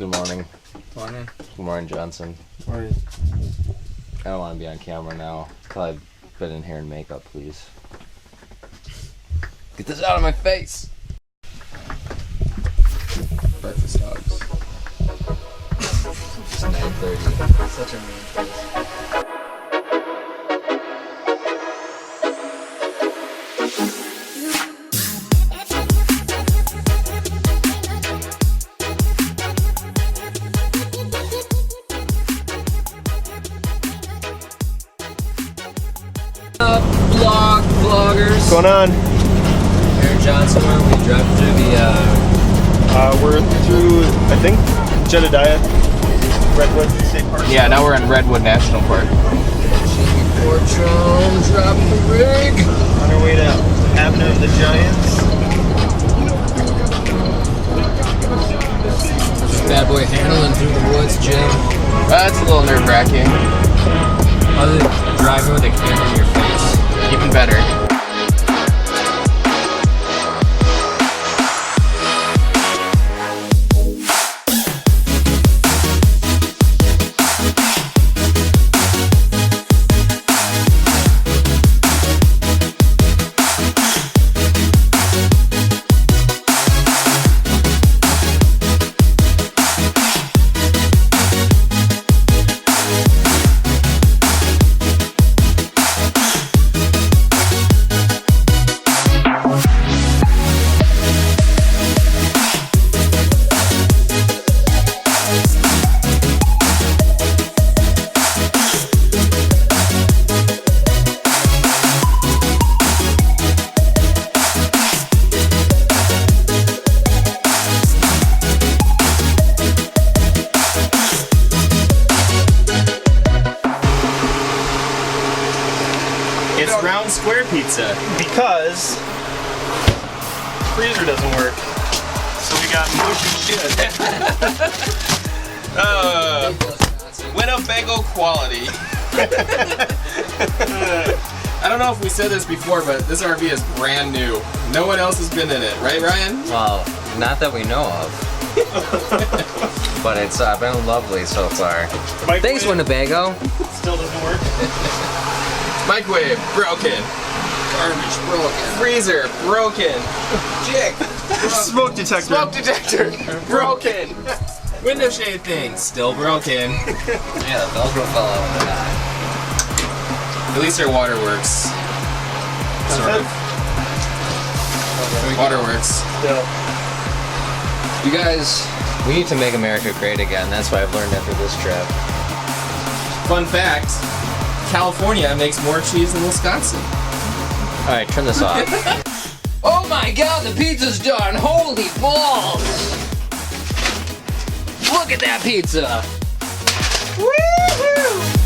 Good morning. Morning. Good morning, Johnson. Morning. I don't want to be on camera now. Till I've been in here in makeup, please. Get this out of my face! Breakfast dogs. It's 9:30. Such a mean face. Vloggers. What's going on? Aaron Johnson, where we drive through the We're through, I think, Jedediah, Redwoods State Park. Yeah, now we're in Redwood National Park. Portron, dropping the rig. On our way to Avenue of the Giants. Bad boy handling through the woods, Jim. That's a little nerve-wracking. Other than driving with a camera in your face. Even better. It's round square pizza. Because freezer doesn't work. So we got mushy shit. Winnebago quality. I don't know if we said this before, but this RV is brand new. No one else has been in it, right, Ryan? Well, not that we know of. But it's been lovely so far. Microwave Thanks, Winnebago. still doesn't work. Microwave, broken. Garbage broken. Freezer, broken. Jick, Smoke detector. smoke detector, broken. Window shade thing, still broken. Yeah, the Velcro fell out of that. At least our water works. Sort of. Water works. Still. You guys, we need to make America great again. That's what I've learned after this trip. Fun fact, California makes more cheese than Wisconsin. Alright, turn this off. Oh my god, the pizza's done! Holy balls! Look at that pizza! Woo-hoo!